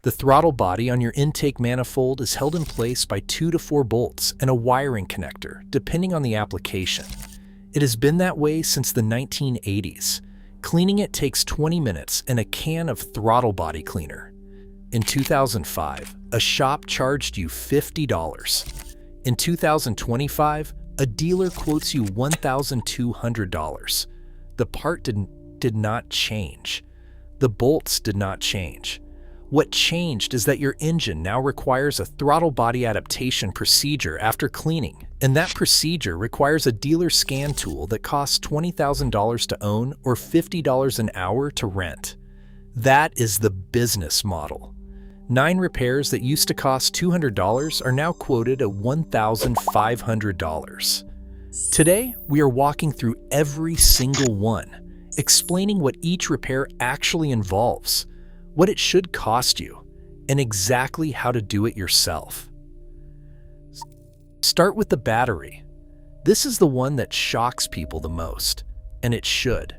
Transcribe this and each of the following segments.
The throttle body on your intake manifold is held in place by 2 to 4 bolts and a wiring connector, depending on the application. It has been that way since the 1980s. Cleaning it takes 20 minutes and a can of throttle body cleaner. In 2005, a shop charged you $50. In 2025, a dealer quotes you $1,200. The part did not change. The bolts did not change. What changed is that your engine now requires a throttle body adaptation procedure after cleaning, and that procedure requires a dealer scan tool that costs $20,000 to own or $50 an hour to rent. That is the business model. 9 repairs that used to cost $200 are now quoted at $1,500. Today, we are walking through every single one, explaining what each repair actually involves, what it should cost you, and exactly how to do it yourself. Start with the battery. This is the one that shocks people the most, and it should.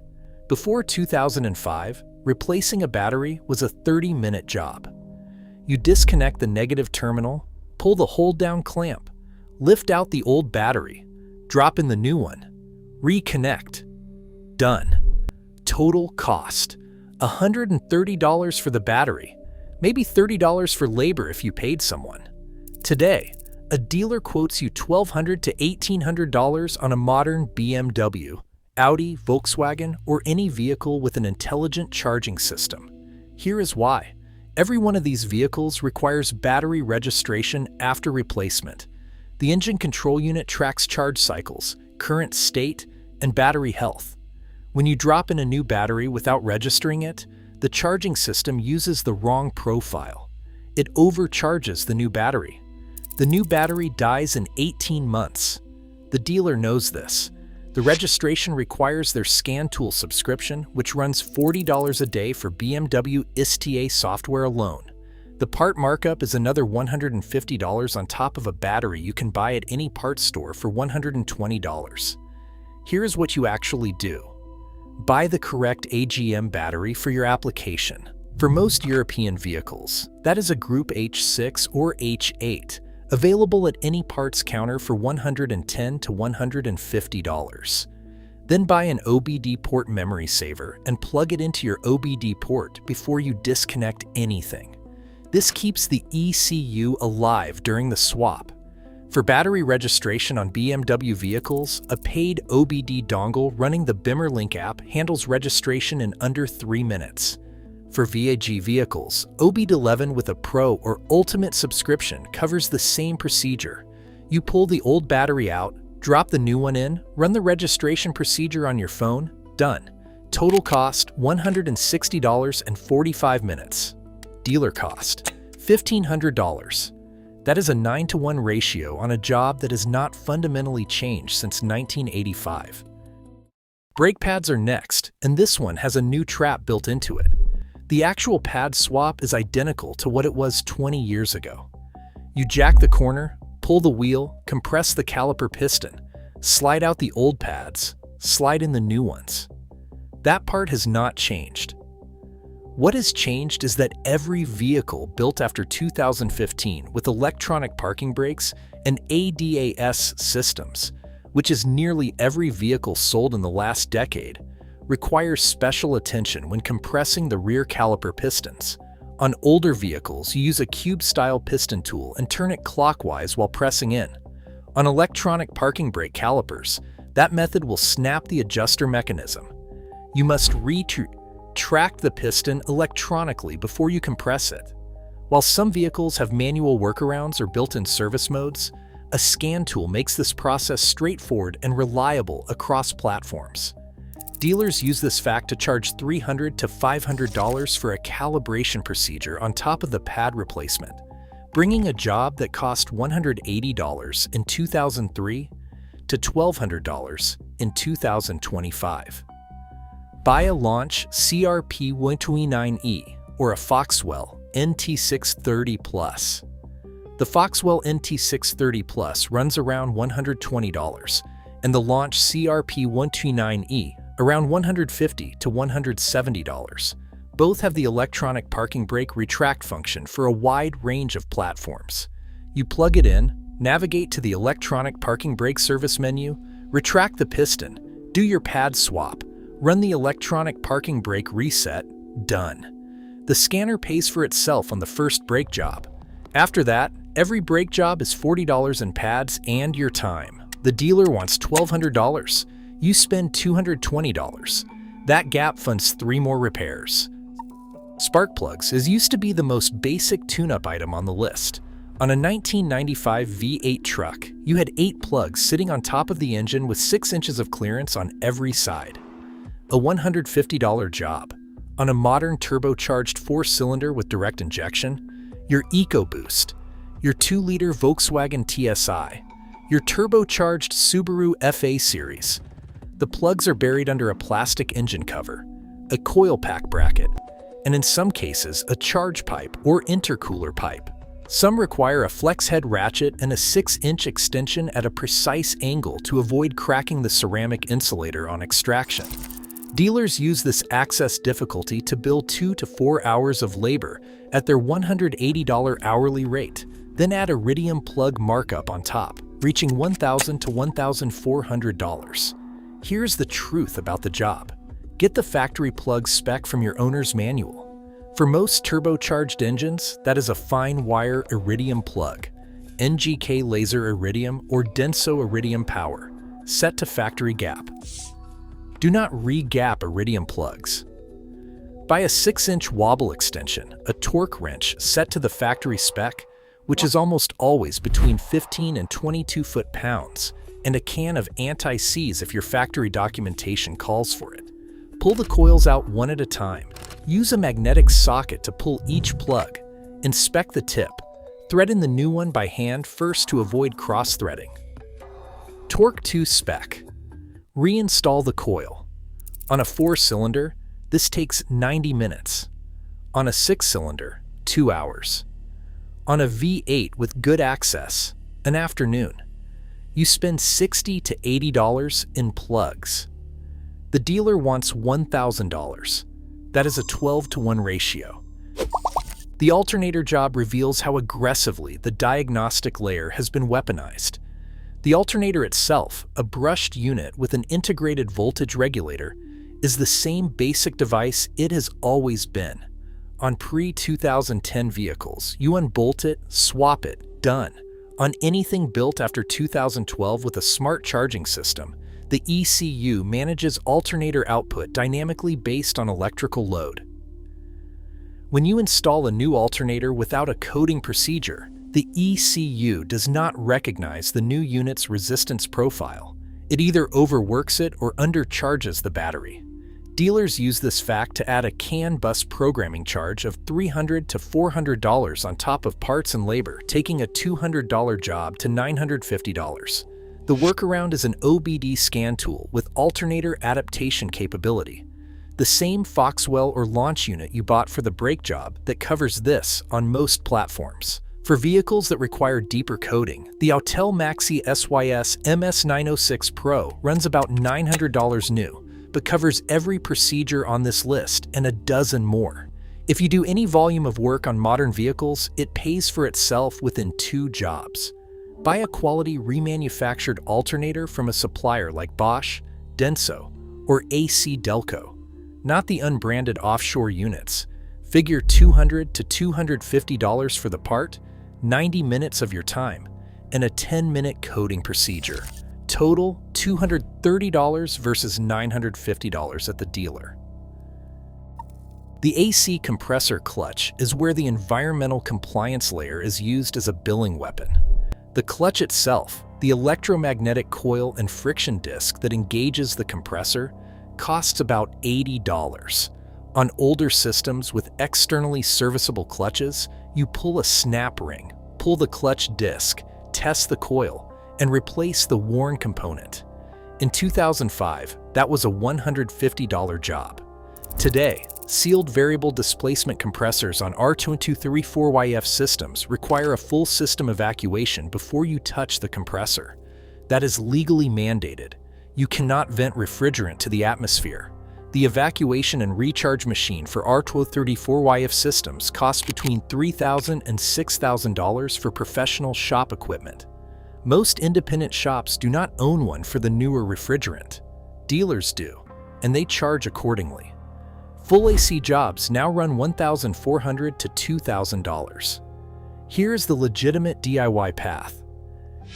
Before 2005, replacing a battery was a 30-minute job. You disconnect the negative terminal, pull the hold-down clamp, lift out the old battery, drop in the new one, reconnect. Done. Total cost: $130 for the battery, maybe $30 for labor if you paid someone. Today, a dealer quotes you $1,200 to $1,800 on a modern BMW, Audi, Volkswagen, or any vehicle with an intelligent charging system. Here is why. Every one of these vehicles requires battery registration after replacement. The engine control unit tracks charge cycles, current state, and battery health. When you drop in a new battery without registering it, the charging system uses the wrong profile. It overcharges the new battery. The new battery dies in 18 months. The dealer knows this. The registration requires their scan tool subscription, which runs $40 a day for BMW ISTA software alone. The part markup is another $150 on top of a battery you can buy at any parts store for $120. Here is what you actually do. Buy the correct AGM battery for your application. For most European vehicles, that is a Group H6 or H8, available at any parts counter for $110 to $150. Then buy an OBD port memory saver and plug it into your OBD port before you disconnect anything. This keeps the ECU alive during the swap. For battery registration on BMW vehicles, a paid OBD dongle running the BimmerLink app handles registration in under 3 minutes. For VAG vehicles, OBD11 with a Pro or Ultimate subscription covers the same procedure. You pull the old battery out, drop the new one in, run the registration procedure on your phone, done. Total cost $160 and 45 minutes. Dealer cost $1,500. That is a 9-to-1 ratio on a job that has not fundamentally changed since 1985. Brake pads are next, and this one has a new trap built into it. The actual pad swap is identical to what it was 20 years ago. You jack the corner, pull the wheel, compress the caliper piston, slide out the old pads, slide in the new ones. That part has not changed. What has changed is that every vehicle built after 2015 with electronic parking brakes and ADAS systems, which is nearly every vehicle sold in the last decade, requires special attention when compressing the rear caliper pistons. On older vehicles, you use a cube-style piston tool and turn it clockwise while pressing in. On electronic parking brake calipers, that method will snap the adjuster mechanism. You must retract the piston electronically before you compress it. While some vehicles have manual workarounds or built-in service modes, a scan tool makes this process straightforward and reliable across platforms. Dealers use this fact to charge $300 to $500 for a calibration procedure on top of the pad replacement, bringing a job that cost $180 in 2003 to $1,200 in 2025. Buy a Launch CRP129E or a Foxwell NT630 Plus. The Foxwell NT630 Plus runs around $120, and the Launch CRP129E around $150 to $170. Both have the electronic parking brake retract function for a wide range of platforms. You plug it in, navigate to the electronic parking brake service menu, retract the piston, do your pad swap, run the electronic parking brake reset, done. The scanner pays for itself on the first brake job. After that, every brake job is $40 in pads and your time. The dealer wants $1,200. You spend $220. That gap funds 3 more repairs. Spark plugs used to be the most basic tune-up item on the list. On a 1995 V8 truck, you had 8 plugs sitting on top of the engine with 6 inches of clearance on every side. A $150 job. On a modern turbocharged 4-cylinder with direct injection, your EcoBoost, your 2-liter Volkswagen TSI, your turbocharged Subaru FA series. The plugs are buried under a plastic engine cover, a coil pack bracket, and in some cases, a charge pipe or intercooler pipe. Some require a flex head ratchet and a 6-inch extension at a precise angle to avoid cracking the ceramic insulator on extraction. Dealers use this access difficulty to bill 2 to 4 hours of labor at their $180 hourly rate, then add iridium plug markup on top, reaching $1,000 to $1,400. Here's the truth about the job. Get the factory plug spec from your owner's manual. For most turbocharged engines, that is a fine wire iridium plug, NGK laser iridium or Denso iridium power, set to factory gap. Do not re-gap iridium plugs. Buy a 6-inch wobble extension, a torque wrench set to the factory spec, which is almost always between 15 and 22 foot-pounds, and a can of anti-seize if your factory documentation calls for it. Pull the coils out one at a time. Use a magnetic socket to pull each plug. Inspect the tip. Thread in the new one by hand first to avoid cross-threading. Torque to spec. Reinstall the coil. On a 4-cylinder, this takes 90 minutes. On a 6-cylinder, 2 hours. On a V8 with good access, an afternoon. You spend $60 to $80 in plugs. The dealer wants $1,000. That is a 12-to-1 ratio. The alternator job reveals how aggressively the diagnostic layer has been weaponized. The alternator itself, a brushed unit with an integrated voltage regulator, is the same basic device it has always been. On pre-2010 vehicles, you unbolt it, swap it, done. On anything built after 2012 with a smart charging system, the ECU manages alternator output dynamically based on electrical load. When you install a new alternator without a coding procedure, the ECU does not recognize the new unit's resistance profile. It either overworks it or undercharges the battery. Dealers use this fact to add a CAN bus programming charge of $300 to $400 on top of parts and labor, taking a $200 job to $950. The workaround is an OBD scan tool with alternator adaptation capability. The same Foxwell or launch unit you bought for the brake job that covers this on most platforms. For vehicles that require deeper coding, the Autel Maxi SYS MS906 Pro runs about $900 new, but covers every procedure on this list and a dozen more. If you do any volume of work on modern vehicles, it pays for itself within 2 jobs. Buy a quality remanufactured alternator from a supplier like Bosch, Denso, or AC Delco, not the unbranded offshore units. Figure $200 to $250 for the part, 90 minutes of your time, and a 10-minute coding procedure. Total $230 versus $950 at the dealer. The AC compressor clutch is where the environmental compliance layer is used as a billing weapon. The clutch itself, the electromagnetic coil and friction disc that engages the compressor, costs about $80. On older systems with externally serviceable clutches, you pull a snap ring, pull the clutch disc, test the coil, and replace the worn component. In 2005, that was a $150 job. Today, sealed variable displacement compressors on R2234YF systems require a full system evacuation before you touch the compressor. That is legally mandated. You cannot vent refrigerant to the atmosphere. The evacuation and recharge machine for R234YF systems costs between $3,000 and $6,000 for professional shop equipment. Most independent shops do not own one for the newer refrigerant. Dealers do, and they charge accordingly. Full AC jobs now run $1,400 to $2,000. Here's the legitimate DIY path.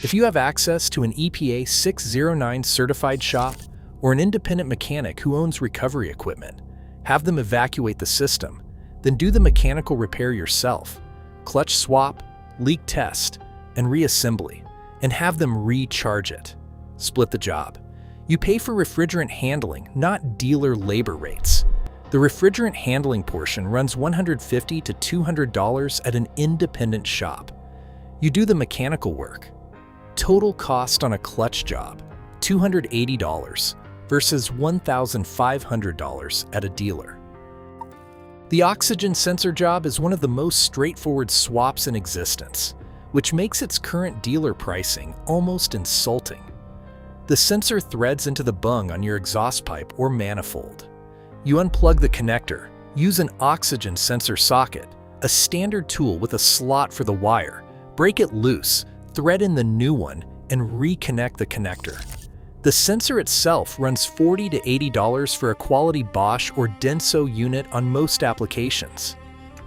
If you have access to an EPA 609 certified shop or an independent mechanic who owns recovery equipment, have them evacuate the system, then do the mechanical repair yourself, clutch swap, leak test, and reassembly, and have them recharge it. Split the job. You pay for refrigerant handling, not dealer labor rates. The refrigerant handling portion runs $150 to $200 at an independent shop. You do the mechanical work. Total cost on a clutch job, $280 versus $1,500 at a dealer. The oxygen sensor job is one of the most straightforward swaps in existence, which makes its current dealer pricing almost insulting. The sensor threads into the bung on your exhaust pipe or manifold. You unplug the connector, use an oxygen sensor socket, a standard tool with a slot for the wire, break it loose, thread in the new one, and reconnect the connector. The sensor itself runs $40 to $80 for a quality Bosch or Denso unit on most applications.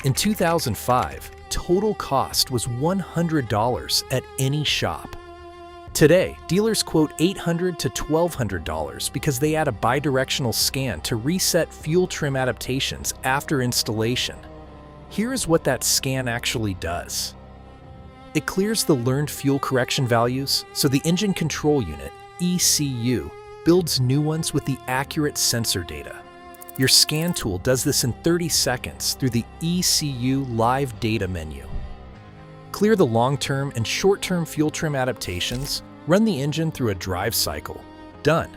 In 2005, total cost was $100 at any shop. Today, dealers quote $800 to $1,200 because they add a bidirectional scan to reset fuel trim adaptations after installation. Here is what that scan actually does. It clears the learned fuel correction values, so the engine control unit, ECU, builds new ones with the accurate sensor data. Your scan tool does this in 30 seconds through the ECU Live Data menu. Clear the long-term and short-term fuel trim adaptations, run the engine through a drive cycle. Done.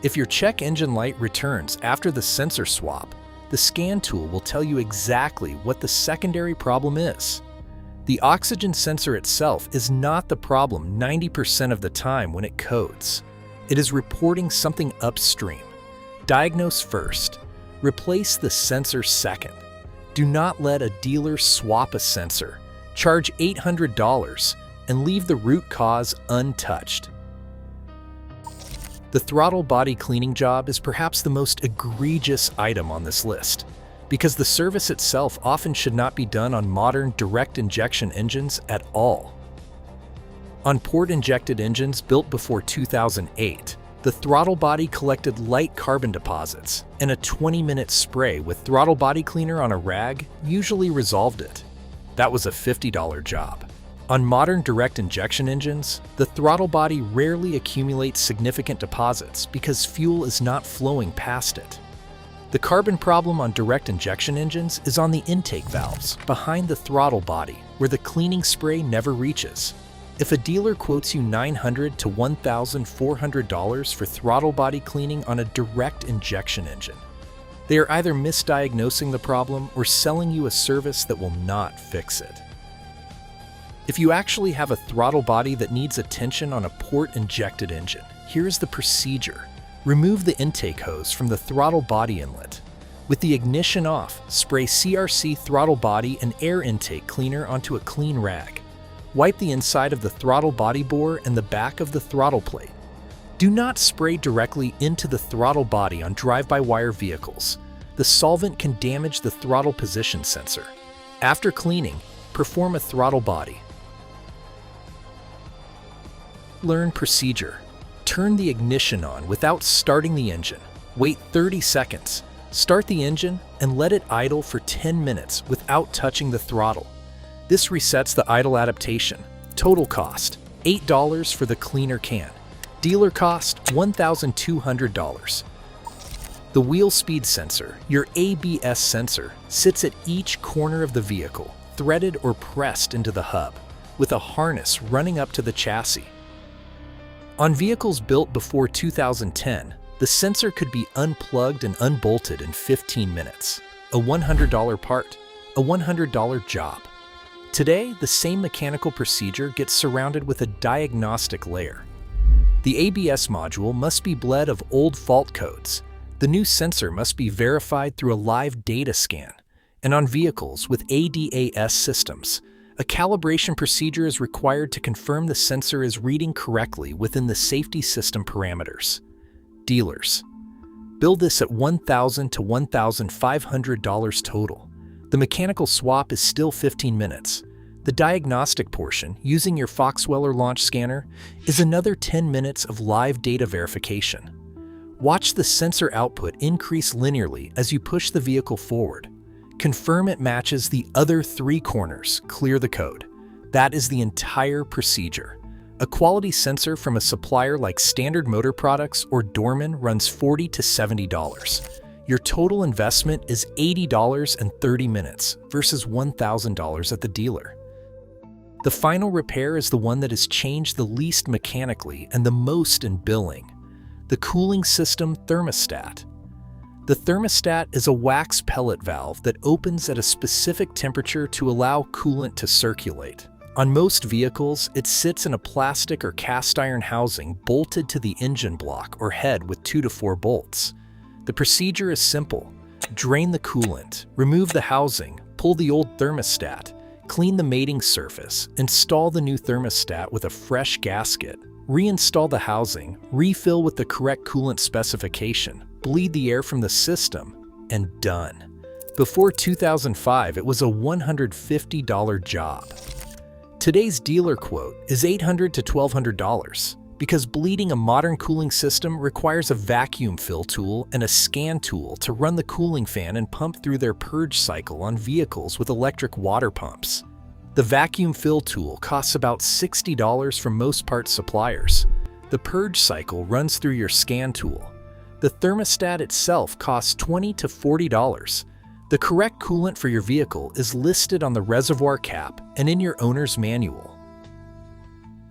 If your check engine light returns after the sensor swap, the scan tool will tell you exactly what the secondary problem is. The oxygen sensor itself is not the problem 90% of the time when it codes. It is reporting something upstream. Diagnose first. Replace the sensor second. Do not let a dealer swap a sensor, charge $800, and leave the root cause untouched. The throttle body cleaning job is perhaps the most egregious item on this list, because the service itself often should not be done on modern direct injection engines at all. On port-injected engines built before 2008, the throttle body collected light carbon deposits, and a 20-minute spray with throttle body cleaner on a rag usually resolved it. That was a $50 job. On modern direct injection engines, the throttle body rarely accumulates significant deposits because fuel is not flowing past it. The carbon problem on direct injection engines is on the intake valves behind the throttle body, where the cleaning spray never reaches. If a dealer quotes you $900 to $1,400 for throttle body cleaning on a direct injection engine, they are either misdiagnosing the problem or selling you a service that will not fix it. If you actually have a throttle body that needs attention on a port-injected engine, here's the procedure. Remove the intake hose from the throttle body inlet. With the ignition off, spray CRC throttle body and air intake cleaner onto a clean rag. Wipe the inside of the throttle body bore and the back of the throttle plate. Do not spray directly into the throttle body on drive-by-wire vehicles. The solvent can damage the throttle position sensor. After cleaning, perform a throttle body. Learn procedure. Turn the ignition on without starting the engine. Wait 30 seconds. Start the engine and let it idle for 10 minutes without touching the throttle. This resets the idle adaptation. Total cost, $8 for the cleaner can. Dealer cost, $1,200. The wheel speed sensor, your ABS sensor, sits at each corner of the vehicle, threaded or pressed into the hub, with a harness running up to the chassis. On vehicles built before 2010, the sensor could be unplugged and unbolted in 15 minutes. A $100 part, a $100 job. Today, the same mechanical procedure gets surrounded with a diagnostic layer. The ABS module must be bled of old fault codes. The new sensor must be verified through a live data scan, and on vehicles with ADAS systems, a calibration procedure is required to confirm the sensor is reading correctly within the safety system parameters. Dealers. Bill this at $1,000 to $1,500 total. The mechanical swap is still 15 minutes. The diagnostic portion, using your Foxweller launch scanner, is another 10 minutes of live data verification. Watch the sensor output increase linearly as you push the vehicle forward. Confirm it matches the other 3 corners, clear the code. That is the entire procedure. A quality sensor from a supplier like Standard Motor Products or Dorman runs $40 to $70. Your total investment is $80 in 30 minutes versus $1,000 at the dealer. The final repair is the one that has changed the least mechanically and the most in billing: the cooling system thermostat. The thermostat is a wax pellet valve that opens at a specific temperature to allow coolant to circulate. On most vehicles, it sits in a plastic or cast iron housing bolted to the engine block or head with 2 to 4 bolts. The procedure is simple. Drain the coolant, remove the housing, pull the old thermostat, clean the mating surface, install the new thermostat with a fresh gasket, reinstall the housing, refill with the correct coolant specification, bleed the air from the system, and done. Before 2005, it was a $150 job. Today's dealer quote is $800 to $1,200 because bleeding a modern cooling system requires a vacuum fill tool and a scan tool to run the cooling fan and pump through their purge cycle on vehicles with electric water pumps. The vacuum fill tool costs about $60 from most parts suppliers. The purge cycle runs through your scan tool. The thermostat itself costs $20 to $40. The correct coolant for your vehicle is listed on the reservoir cap and in your owner's manual.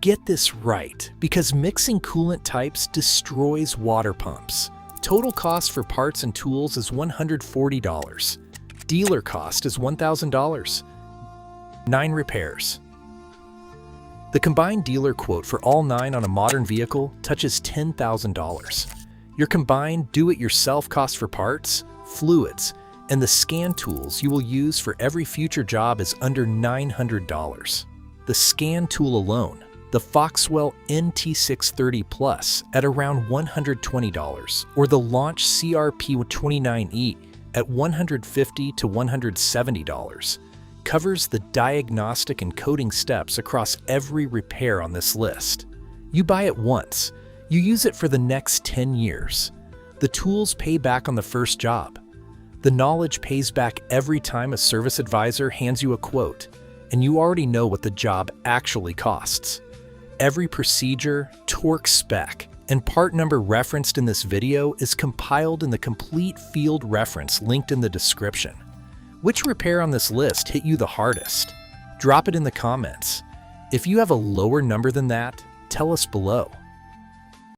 Get this right, because mixing coolant types destroys water pumps. Total cost for parts and tools is $140. Dealer cost is $1,000. 9 repairs. The combined dealer quote for all 9 on a modern vehicle touches $10,000. Your combined do-it-yourself cost for parts, fluids, and the scan tools you will use for every future job is under $900. The scan tool alone, the Foxwell NT630 Plus at around $120, or the Launch CRP29E at $150 to $170, covers the diagnostic and coding steps across every repair on this list. You buy it once, you use it for the next 10 years. The tools pay back on the first job. The knowledge pays back every time a service advisor hands you a quote, and you already know what the job actually costs. Every procedure, torque spec, and part number referenced in this video is compiled in the complete field reference linked in the description. Which repair on this list hit you the hardest? Drop it in the comments. If you have a lower number than that, tell us below.